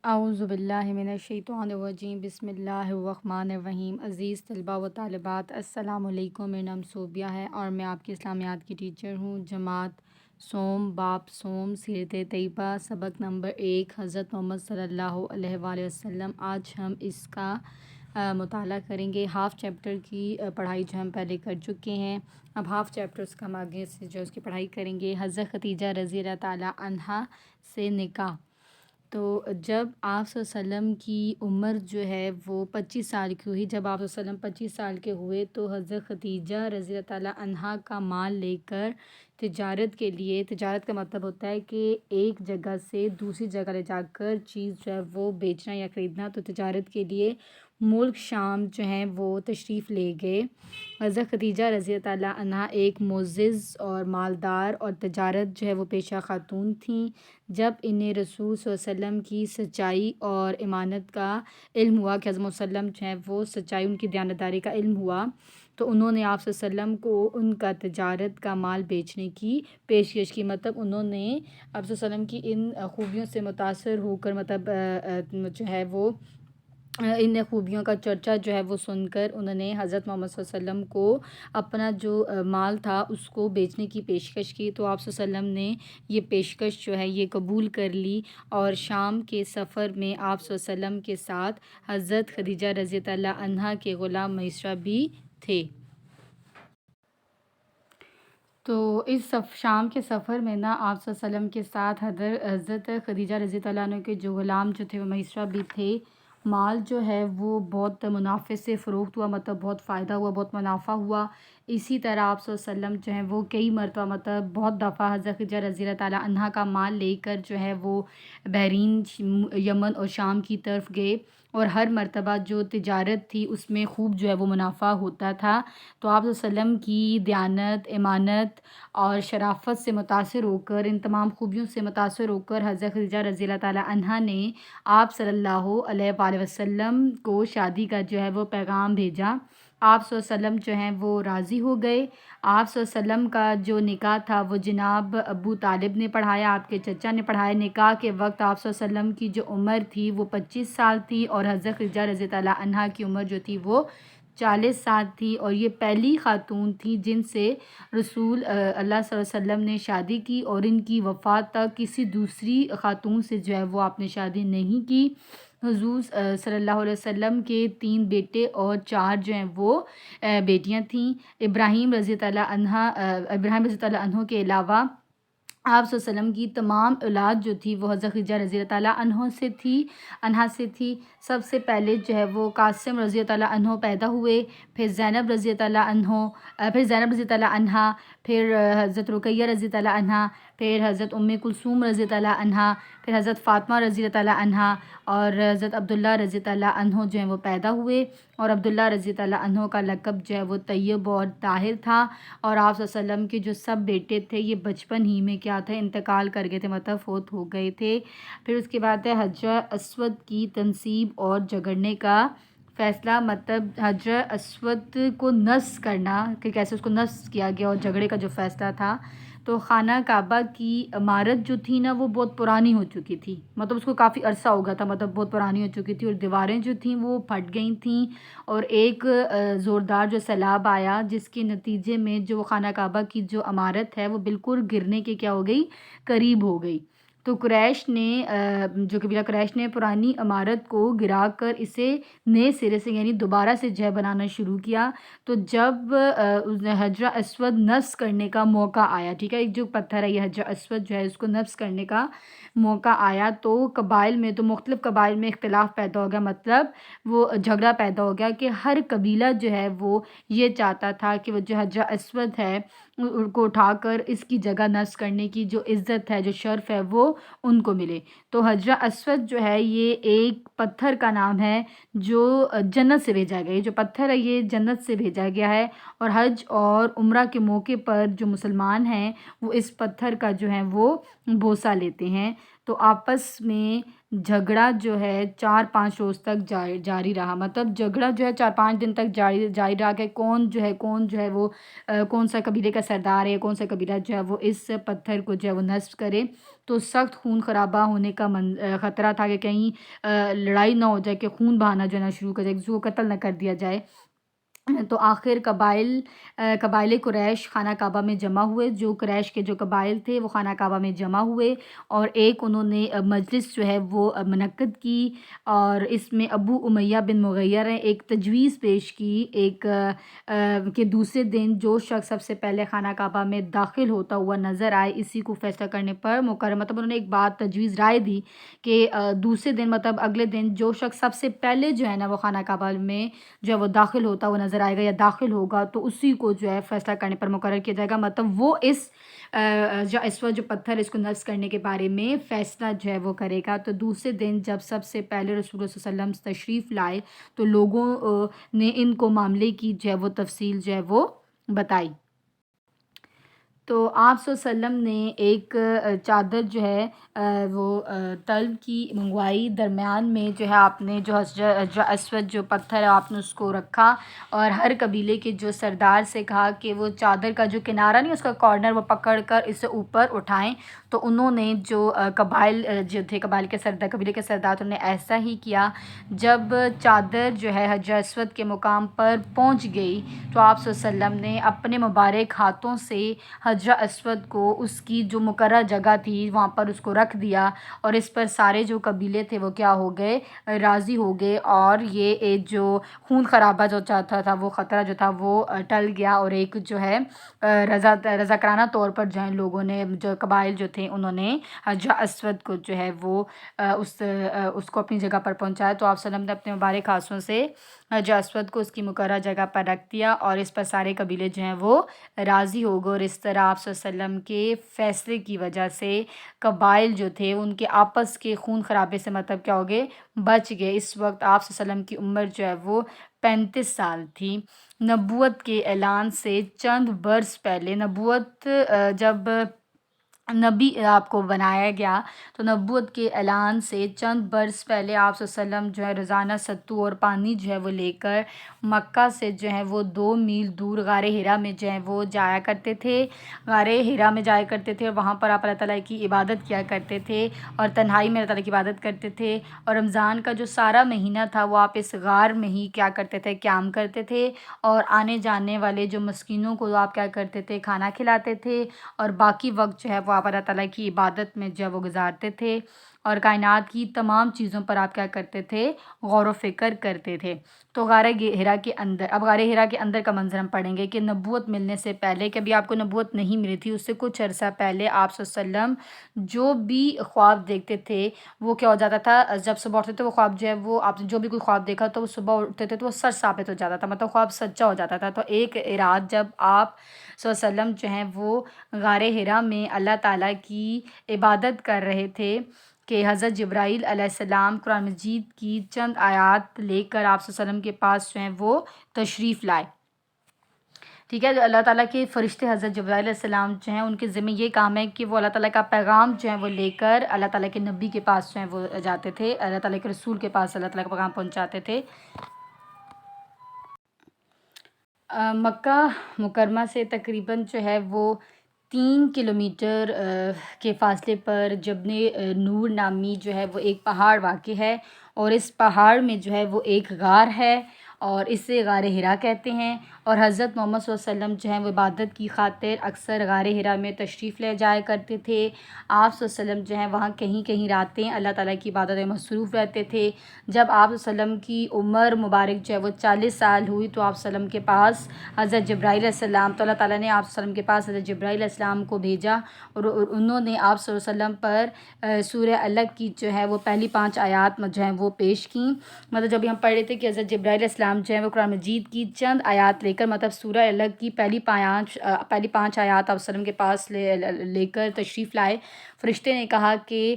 اعوذ باللہ من الشیطان الرجیم، بسم اللہ الرحمن الرحیم۔ عزیز طلباء و طالبات، السلام علیکم۔ میرا نام صوبیہ ہے اور میں آپ کی اسلامیات کی ٹیچر ہوں۔ جماعت سوم باب سوم سیرت طیبہ سبق نمبر 1 حضرت محمد صلی اللہ علیہ وآلہ وسلم۔ آج ہم اس کا مطالعہ کریں گے۔ ہاف چیپٹر کی پڑھائی جو ہم پہلے کر چکے ہیں، اب ہاف چیپٹرس کا ہم آگے سے جو اس کی پڑھائی کریں گے۔ حضرت خدیجہ رضی اللہ تعالیٰ عنہا سے نکاح۔ تو جب آپ صلی اللہ علیہ وسلم کی عمر جو ہے وہ 25 سال کی ہوئی، جب آپ صلی اللہ علیہ وسلم 25 سال کے ہوئے تو حضرت خدیجہ رضی اللہ تعالیٰ عنہا کا مال لے کر تجارت کے لیے، تجارت کا مطلب ہوتا ہے کہ ایک جگہ سے دوسری جگہ لے جا کر چیز جو ہے وہ بیچنا یا خریدنا، تو تجارت کے لیے ملک شام جو ہیں وہ تشریف لے گئے۔ حضرت خدیجہ رضی اللہ تعالیٰ عنہا ایک معزز اور مالدار اور تجارت جو ہے وہ پیشہ خاتون تھیں۔ جب انہیں رسول صلی اللہ علیہ وسلم کی سچائی اور امانت کا علم ہوا کہ حضرت وسلم جو ہیں وہ سچائی، ان کی دیانتداری کا علم ہوا، تو انہوں نے آپ صلی اللہ علیہ وسلم کو ان کا تجارت کا مال بیچنے کی پیشکش کی۔ مطلب انہوں نے آپ صلی اللہ علیہ وسلم کی ان خوبیوں سے متاثر ہو کر، مطلب جو ہے وہ ان خوبیوں کا چرچا جو ہے وہ سن کر انہوں نے حضرت محمد صلی اللہ علیہ وسلم کو اپنا جو مال تھا اس کو بیچنے کی پیشکش کی۔ تو آپ صلی اللہ علیہ وسلم نے یہ پیشکش جو ہے یہ قبول کر لی، اور شام کے سفر میں آپ صلی اللہ علیہ وسلم کے ساتھ حضرت خدیجہ رضی اللہ عنہا کے غلام میسرہ بھی تھے۔ تو اس شام کے سفر میں نا آپ صلی اللہ علیہ وسلم کے ساتھ حضرت خدیجہ رضی اللہ عنہ کے جو غلام جو تھے وہ میسرہ بھی تھے۔ مال جو ہے وہ بہت منافع سے فروخت ہوا، مطلب بہت فائدہ ہوا، بہت منافع ہوا۔ اسی طرح آپ صلی اللہ علیہ وسلم جو ہیں وہ کئی مرتبہ، مطلب بہت دفعہ حضرت خدیجہ رضی اللہ تعالیٰ عنہا کا مال لے کر جو ہے وہ بحرین، یمن اور شام کی طرف گئے، اور ہر مرتبہ جو تجارت تھی اس میں خوب جو ہے وہ منافع ہوتا تھا۔ تو آپ صلی اللہ علیہ وسلم کی دیانت، امانت اور شرافت سے متاثر ہو کر، ان تمام خوبیوں سے متاثر ہو کر حضرت خدیجہ رضی اللہ تعالیٰ عنہا نے آپ صلی اللہ علیہ وآلہ وسلم کو شادی کا جو ہے وہ پیغام بھیجا۔ آپ صلی اللہ علیہ وسلم جو ہیں وہ راضی ہو گئے۔ آپ صلی اللہ علیہ وسلم کا جو نکاح تھا وہ جناب ابو طالب نے پڑھایا، آپ کے چچا نے پڑھایا۔ نکاح کے وقت آپ صلی اللہ علیہ وسلم کی جو عمر تھی وہ 25 سال تھی، اور حضرت خدیجہ رضی اللہ عنہا کی عمر جو تھی وہ 40 سال تھی، اور یہ پہلی خاتون تھی جن سے رسول اللہ صلی اللہ علیہ وسلم نے شادی کی، اور ان کی وفات تک کسی دوسری خاتون سے جو ہے وہ آپ نے شادی نہیں کی۔ حضور صلی اللہ علیہ وسلم کے 3 بیٹے اور 4 جو ہیں وہ بیٹیاں تھیں۔ ابراہیم رضی اللہ عنہ کے علاوہ آپ صلی اللہ علیہ وسلم کی تمام اولاد جو تھی وہ حضرت خدیجہ رضی اللہ تعالیٰ عنہا سے تھی۔ سب سے پہلے جو ہے وہ قاسم رضی اللہ عنہ پیدا ہوئے، پھر زینب رضی اللہ عنہا، پھر حضرت رقیہ رضی اللہ عنہا، پھر حضرت ام کلثوم رضی اللہ عنہا، پھر حضرت فاطمہ رضی اللہ عنہا، اور حضرت عبداللہ رضی اللہ عنہ جو ہیں وہ پیدا ہوئے۔ اور عبداللہ رضی اللہ عنہ کا لقب جو ہے وہ طیب اور طاہر تھا۔ اور آپ صلی اللہ علیہ وسلم کے جو سب بیٹے تھے یہ بچپن ہی میں کیا تھے، انتقال کر گئے تھے، مطلب فوت ہو گئے تھے۔ پھر اس کے بعد ہے حجر اسود کی تنصیب اور جگڑنے کا فیصلہ، مطلب حجر اسود کو نصب کرنا، کہ کیسے اس کو نصب کیا گیا، اور جھگڑے کا جو فیصلہ تھا۔ تو خانہ کعبہ کی عمارت جو تھی نا وہ بہت پرانی ہو چکی تھی، مطلب اس کو کافی عرصہ ہو گیا تھا، مطلب بہت پرانی ہو چکی تھی، اور دیواریں جو تھیں وہ پھٹ گئی تھیں، اور ایک زوردار جو سیلاب آیا جس کے نتیجے میں جو خانہ کعبہ کی جو عمارت ہے وہ بالکل گرنے کے کیا ہو گئی، قریب ہو گئی۔ تو قریش نے جو قبیلہ قریش نے پرانی عمارت کو گرا کر اسے نئے سرے سے یعنی دوبارہ سے جو ہے بنانا شروع کیا۔ تو جب حجر اسود نصب کرنے کا موقع آیا، ٹھیک ہے، ایک جو پتھر ہے یہ حجر اسود جو ہے اس کو نصب کرنے کا موقع آیا، تو قبائل میں، تو مختلف قبائل میں اختلاف پیدا ہو گیا، مطلب وہ جھگڑا پیدا ہو گیا کہ ہر قبیلہ جو ہے وہ یہ چاہتا تھا کہ وہ جو حجر اسود ہے کو اٹھا کر اس کی جگہ نصب کرنے کی جو عزت ہے، جو شرف ہے، وہ ان کو ملے۔ تو حجر اسود جو ہے یہ ایک پتھر کا نام ہے جو جنت سے بھیجا گیا ہے، جو پتھر ہے یہ جنت سے بھیجا گیا ہے، اور حج اور عمرہ کے موقع پر جو مسلمان ہیں وہ اس پتھر کا جو ہے وہ بوسہ لیتے ہیں۔ تو آپس میں جھگڑا جو ہے 4-5 روز تک جاری رہا، مطلب جھگڑا جو ہے 4-5 دن تک جاری رہا کہ کون جو ہے وہ کون سا قبیلے کا سردار ہے، کون سا قبیلہ جو ہے وہ اس پتھر کو جو ہے وہ نصب کرے۔ تو سخت خون خرابہ ہونے کا خطرہ تھا کہ کہیں لڑائی نہ ہو جائے، کہ خون بہانا جو ہے نا شروع کر جائے، کسی کو قتل نہ کر دیا جائے۔ تو آخر قبائل قریش خانہ کعبہ میں جمع ہوئے، جو قریش کے جو قبائل تھے وہ خانہ کعبہ میں جمع ہوئے، اور ایک انہوں نے مجلس جو ہے وہ منعقد کی، اور اس میں ابو امیہ بن مغیر نے ایک تجویز پیش کی کہ دوسرے دن جو شخص سب سے پہلے خانہ کعبہ میں داخل ہوتا ہوا نظر آئے، اسی کو فیصلہ کرنے پر مقرر، مطلب انہوں نے ایک بات تجویز رائے دی کہ دوسرے دن مطلب اگلے دن جو شخص سب سے پہلے جو ہے نا وہ خانہ کعبہ میں جو ہے وہ داخل ہوتا ہوا نظر آئے گا یا داخل ہوگا، تو اسی کو جو ہے فیصلہ کرنے پر مقرر کیا جائے گا، مطلب وہ اس وقت جو پتھر اس کو نصب کرنے کے بارے میں فیصلہ جو ہے وہ کرے گا۔ تو دوسرے دن جب سب سے پہلے رسول اللہ صلی اللہ علیہ وسلم تشریف لائے تو لوگوں نے ان کو معاملے کی جو ہے وہ تفصیل جو ہے وہ بتائی۔ تو آپ صلی اللہ علیہ وسلم نے ایک چادر جو ہے وہ طلب کی منگوائی، درمیان میں جو ہے آپ نے جو حجر اسود جو پتھر ہے آپ نے اس کو رکھا، اور ہر قبیلے کے جو سردار سے کہا کہ وہ چادر کا جو کنارہ نہیں اس کا کارنر وہ پکڑ کر اسے اوپر اٹھائیں۔ تو انہوں نے جو قبائل جو تھے قبیلے کے سردار انہوں نے ایسا ہی کیا۔ جب چادر جو ہے حجر اسود کے مقام پر پہنچ گئی تو آپ صلی اللہ علیہ وسلم نے اپنے مبارک ہاتھوں سے حجر اسود کو اس کی جو مقررہ جگہ تھی وہاں پر اس کو رکھ دیا، اور اس پر سارے جو قبیلے تھے وہ کیا ہو گئے، راضی ہو گئے، اور یہ ایک جو خون خرابہ جو چاہتا تھا وہ خطرہ جو تھا وہ ٹل گیا، اور ایک جو ہے رضاکارانہ طور پر جو ہے لوگوں نے جو قبائل جو تھے انہوں نے حجر اسود کو جو ہے وہ اس کو اپنی جگہ پر پہنچایا۔ تو آپ صلی اللہ علیہ وسلم نے اپنے مبارک ہاتھوں سے حجر اسود کو اس کی مقررہ جگہ پر رکھ دیا، اور اس پر سارے قبیلے جو ہیں وہ راضی ہو گئے، اور اس طرح آپ صلی اللہ علیہ وسلم کے فیصلے کی وجہ سے قبائل جو تھے ان کے آپس کے خون خرابے سے مطلب کیا ہو گئے، بچ گئے۔ اس وقت آپ صلی اللہ علیہ وسلم کی عمر جو ہے وہ 35 سال تھی۔ نبوت کے اعلان سے چند برس پہلے جب نبی آپ کو بنایا گیا تو نبوت کے اعلان سے چند برس پہلے آپ صلی اللہ علیہ وسلم جو ہے روزانہ ستو اور پانی جو ہے وہ لے کر مکہ سے جو ہے وہ 2 میل دور غار حرا میں جو ہے وہ جایا کرتے تھے، غار حرا میں جایا کرتے تھے، اور وہاں پر آپ اللہ تعالیٰ کی عبادت کیا کرتے تھے، اور تنہائی میں اللہ تعالیٰ کی عبادت کرتے تھے، اور رمضان کا جو سارا مہینہ تھا وہ آپ اس غار میں ہی کیا کرتے تھے، قیام کرتے تھے، اور آنے جانے والے جو مسکینوں کو آپ کیا کرتے تھے، کھانا کھلاتے تھے، اور باقی وقت جو ہے وہ آپ اللہ تعالیٰ کی عبادت میں جو ہے وہ گزارتے تھے، اور کائنات کی تمام چیزوں پر آپ کیا کرتے تھے، غور و فکر کرتے تھے۔ تو غار حرا کے اندر، اب غار حرا کے اندر کا منظر ہم پڑھیں گے کہ نبوت ملنے سے پہلے، کہ ابھی آپ کو نبوت نہیں ملی تھی، اس سے کچھ عرصہ پہلے آپ صلی اللہ علیہ وسلم جو بھی خواب دیکھتے تھے وہ کیا ہو جاتا تھا، جب صبح اٹھتے تھے وہ خواب جو ہے وہ آپ نے جو بھی کوئی خواب دیکھا تو وہ صبح اٹھتے تھے تو وہ سچ ثابت ہو جاتا تھا، مطلب خواب سچا ہو جاتا تھا۔ تو ایک رات جب آپ صلی اللہ علیہ وسلم جو ہیں وہ غار حرا میں اللہ تعالیٰ کی عبادت کر رہے تھے کہ حضرت جبرائیل علیہ السلام قرآن مجید کی چند آیات لے کر آپ صلی اللہ علیہ وسلم کے پاس جو ہیں وہ تشریف لائے۔ ٹھیک ہے، جو اللہ تعالیٰ کے فرشتے حضرت جبرائیل علیہ السلام جو ہیں ان کے ذمہ یہ کام ہے کہ وہ اللہ تعالیٰ کا پیغام جو ہے وہ لے کر اللہ تعالیٰ کے نبی کے پاس جو ہیں وہ جاتے تھے، اللہ تعالیٰ کے رسول کے پاس اللہ تعالیٰ کا پیغام پہنچاتے تھے۔ مکہ مکرمہ سے تقریباً جو ہے وہ 3 کلومیٹر کے فاصلے پر جبل نور نامی جو ہے وہ ایک پہاڑ واقع ہے، اور اس پہاڑ میں جو ہے وہ ایک غار ہے، اور اسے غار حرا کہتے ہیں، اور حضرت محمد صلی اللہ علیہ وسلم جو ہیں وہ عبادت کی خاطر اکثر غار حرا میں تشریف لے جایا کرتے تھے۔ آپ صلی اللہ علیہ وسلم جو ہیں وہاں کہیں کہیں راتیں اللہ تعالیٰ کی عبادت میں مصروف رہتے تھے۔ جب آپ صلی اللہ علیہ وسلم کی عمر مبارک جو ہے وہ 40 سال ہوئی تو آپ صلی اللہ علیہ وسلم کے پاس حضرت جبرائیل علیہ السلام، تو اللہ تعالیٰ نے آپ صلی اللہ علیہ وسلم کے پاس حضرت جبرائیل علیہ السلام کو بھیجا، اور انہوں نے آپ صلی اللہ علیہ وسلم پر سورہ الگ کی جو ہے وہ پہلی 5 آیات جو ہیں وہ پیش کیں۔ مطلب جب ہم پڑھ رہے تھے کہ حضرت جبرائیل علیہ السلام جو ہے وہ قرآن مجید کی چند آیات لے کر، مطلب سورہ الگ کی پہلی 5 آیات آپ صلی اللہ علیہ وسلم کے پاس لے کر تشریف لائے، فرشتے نے کہا کہ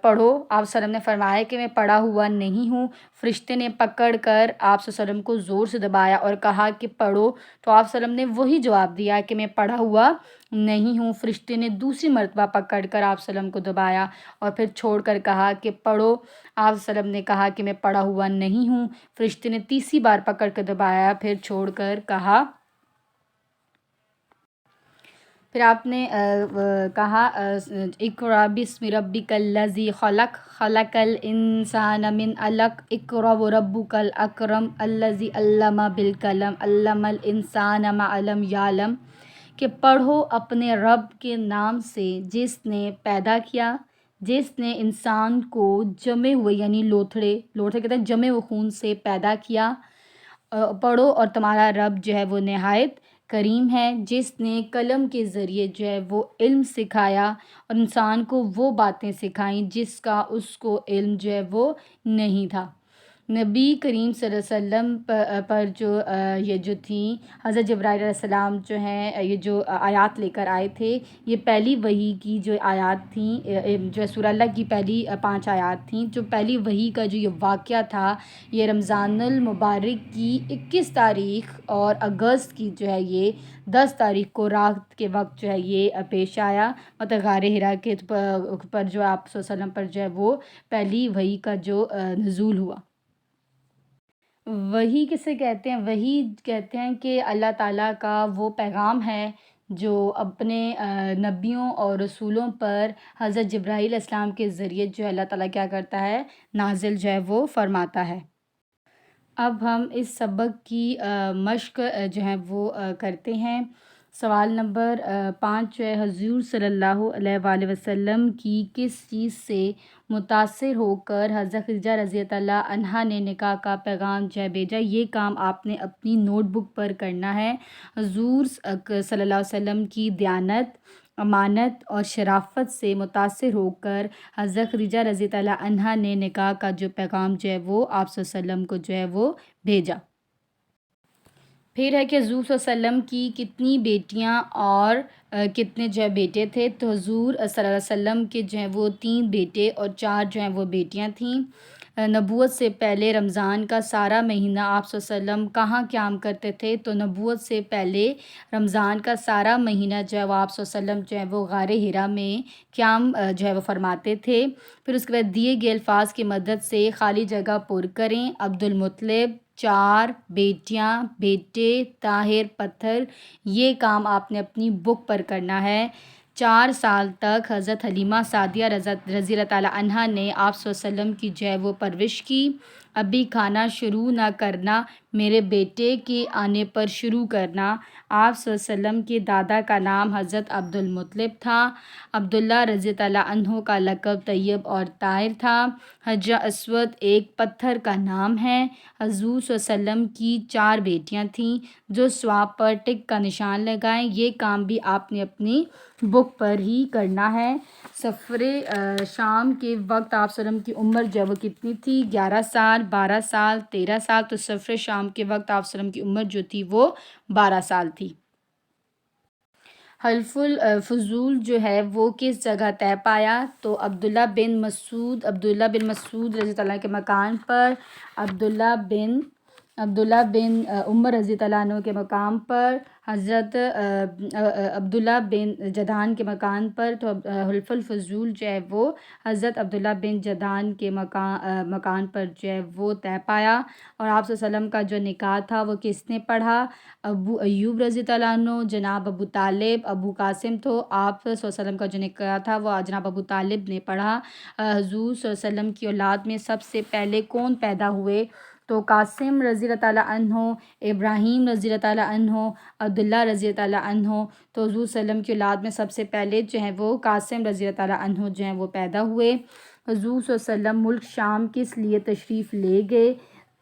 پڑھو۔ آپ وسلم نے فرمایا کہ میں پڑھا ہوا نہیں ہوں۔ فرشتے نے پکڑ کر آپ وسلم کو زور سے دبایا اور کہا کہ پڑھو، تو آپ وسلم نے وہی جواب دیا کہ میں پڑھا ہوا نہیں ہوں۔ فرشتے نے دوسری مرتبہ پکڑ کر آپ وسلم کو دبایا اور پھر چھوڑ کر کہا کہ پڑھو۔ آپ وسلم نے کہا کہ میں پڑھا ہوا نہیں ہوں۔ فرشتے نے تیسری بار پکڑ کر دبایا، پھر چھوڑ کر کہا، پھر آپ نے کہا اقرأ بسم ربک الذی خلق خلق الانسان من علق اقرأ وربک الاکرم الذی علم بالقلم علم الانسان ما لم یعلم، کہ پڑھو اپنے رب کے نام سے جس نے پیدا کیا، جس نے انسان کو جمے ہوئے یعنی لوتھڑے کہتے ہیں جمے ہوئے خون سے پیدا کیا۔ پڑھو اور تمہارا رب جو ہے وہ نہایت کریم ہے، جس نے قلم کے ذریعے جو ہے وہ علم سکھایا اور انسان کو وہ باتیں سکھائیں جس کا اس کو علم جو ہے وہ نہیں تھا۔ نبی کریم صلی اللہ علیہ وسلم پر جو یہ جو تھیں حضرت جبرائیل علیہ السلام جو ہیں یہ جو آیات لے کر آئے تھے، یہ پہلی وحی کی جو آیات تھیں، جو سورہ اللہ کی پہلی 5 آیات تھیں، جو پہلی وحی کا جو یہ واقعہ تھا، یہ رمضان المبارک کی 21 تاریخ اور اگست کی جو ہے یہ 10 تاریخ کو رات کے وقت جو ہے یہ پیش آیا، مطلب غار حرا کے پر جو آپ صلی اللہ علیہ وسلم پر جو ہے وہ پہلی وحی کا جو نزول ہوا۔ وحی کسے کہتے ہیں؟ وحی کہتے ہیں کہ اللہ تعالیٰ کا وہ پیغام ہے جو اپنے نبیوں اور رسولوں پر حضرت جبرائیل علیہ السلام کے ذریعے جو اللہ تعالیٰ کیا کرتا ہے، نازل جو ہے وہ فرماتا ہے۔ اب ہم اس سبق کی مشق جو ہے وہ کرتے ہیں۔ سوال نمبر 5 جو ہے، حضور صلی اللہ علیہ وآلہ وسلم کی کس چیز سے متاثر ہو کر حضرت خدیجہ رضی اللہ عنہا نے نکاح کا پیغام جو ہے بھیجا؟ یہ کام آپ نے اپنی نوٹ بک پر کرنا ہے۔ حضور صلی اللہ علیہ وسلم کی دیانت، امانت اور شرافت سے متاثر ہو کر حضرت خدیجہ رضی اللہ عنہا نے نکاح کا جو پیغام جو ہے وہ آپ صلی اللہ علیہ وسلم کو جو ہے وہ بھیجا۔ پھر ہے کہ حضور صلی اللہ علیہ وسلم کی کتنی بیٹیاں اور کتنے جو ہے بیٹے تھے؟ تو حضور صلی اللہ علیہ وسلم کے جو ہیں وہ 3 بیٹے اور 4 جو ہیں وہ بیٹیاں تھیں۔ نبوت سے پہلے رمضان کا سارا مہینہ آپ صلی اللہ علیہ وسلم کہاں قیام کرتے تھے؟ تو نبوت سے پہلے رمضان کا سارا مہینہ جو ہے وہ آپ صلی اللہ علیہ وسلم جو ہے وہ غار حرا میں قیام جو ہے وہ فرماتے تھے۔ پھر اس کے بعد دیے گئے الفاظ کی مدد سے خالی جگہ پر کریں۔ عبد المطلب، 4 بیٹیاں، بیٹے، طاہر، پتھر، یہ کام آپ نے اپنی بک پر کرنا ہے۔ 4 سال تک حضرت حلیمہ سعدیہ رضی اللہ تعالیٰ عنہا نے آپ صلی اللہ علیہ وسلم کی جو ہے وہ پرورش کی۔ ابھی کھانا شروع نہ کرنا، میرے بیٹے کے آنے پر شروع کرنا۔ آپ صلی اللہ علیہ وسلم کے دادا کا نام حضرت عبد المطلب تھا۔ عبداللہ رضی اللہ عنہ کا لقب طیب اور طاہر تھا۔ حجر اسود ایک پتھر کا نام ہے۔ حضور صلی اللہ علیہ وسلم کی 4 بیٹیاں تھیں جو سواب پر ٹک کا نشان لگائیں۔ یہ کام بھی آپ نے اپنی بک پر ہی کرنا ہے۔ سفر شام کے وقت آپ صلی اللہ علیہ وسلم کی عمر جو ہے وہ کتنی تھی؟ 11 سال، 12 سال، 13 سال۔ تو سفر شام کے وقت آپ صلی اللہ علیہ وسلم کی عمر جو تھی وہ 12 سال تھی۔ حلف الفضول جو ہے وہ کس جگہ طے پایا؟ تو عبداللہ بن مسعود رضی اللہ عنہ کے مکان پر، عبداللہ بن عمر رضی اللہ عنہ کے مقام پر، حضرت عبداللہ بن جدعان کے مکان پر۔ تو حلف الفضول جو ہے وہ حضرت عبداللہ بن جدعان کے مکان پر جو ہے وہ طے پایا۔ اور آپ صلی اللہ علیہ وسلم کا جو نکاح تھا وہ کس نے پڑھا؟ ابو ایوب رضی اللہ عنہ، جناب ابو طالب، ابو قاسم۔ تو آپ صلی اللہ علیہ وسلم کا جو نکاح تھا وہ جناب ابو طالب نے پڑھا۔ حضور صلی اللہ علیہ وسلم کی اولاد میں سب سے پہلے کون پیدا ہوئے؟ تو قاسم رضی اللہ تعالیٰ عنہ، ابراہیم رضی اللہ تعالیٰ عنہ، عبداللہ رضی اللہ تعالیٰ عنہ۔ تو حضور صلی اللہ علیہ وسلم کی اولاد میں سب سے پہلے جو ہیں وہ قاسم رضی اللہ تعالیٰ عنہ جو ہیں وہ پیدا ہوئے۔ حضور صلی اللہ علیہ وسلم ملک شام کس لیے تشریف لے گئے؟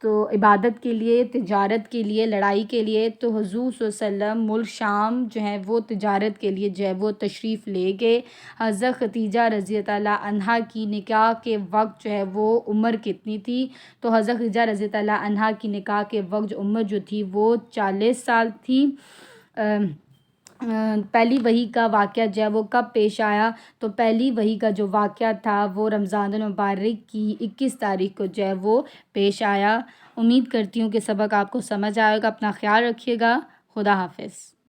تو عبادت کے لیے، تجارت کے لیے، لڑائی کے لیے۔ تو حضور صلی اللہ علیہ وسلم ملک شام جو ہے وہ تجارت کے لیے جو ہے وہ تشریف لے گئے۔ حضرت خدیجہ رضی اللہ عنہا کی نکاح کے وقت جو ہے وہ عمر کتنی تھی؟ تو حضرت خدیجہ رضی اللہ عنہا کی نکاح کے وقت جو عمر جو تھی وہ 40 سال تھی۔ پہلی وحی کا واقعہ جو ہے وہ کب پیش آیا؟ تو پہلی وحی کا جو واقعہ تھا وہ رمضان المبارک کی 21 تاریخ کو جو ہے وہ پیش آیا۔ امید کرتی ہوں کہ سبق آپ کو سمجھ آئے گا۔ اپنا خیال رکھیے گا۔ خدا حافظ۔